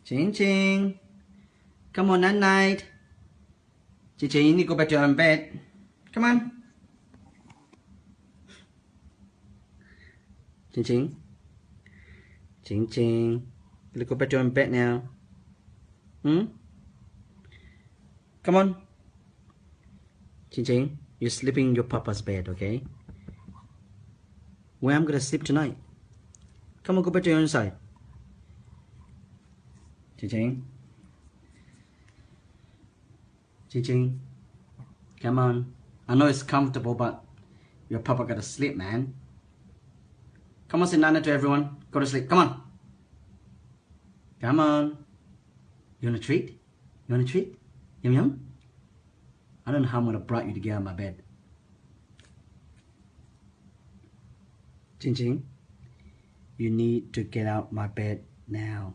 Ching Ching. Come on, night night. Ching Ching, you need to go back to your own bed. Come on. Ching Ching. Ching Ching. You need to go back to your own bed now. Come on. Ching Ching, you're sleeping in your papa's bed, okay? Where I'm gonna sleep tonight? Come on, go back to your own side. Ching Ching. Ching Ching. Come on. I know it's comfortable, but your papa gotta sleep, man. Come on, say nana to everyone. Go to sleep. Come on. Come on. You want a treat? You want a treat? Yum yum? I don't know how I'm gonna brought you to get out of my bed. Ching Ching, you need to get out my bed now.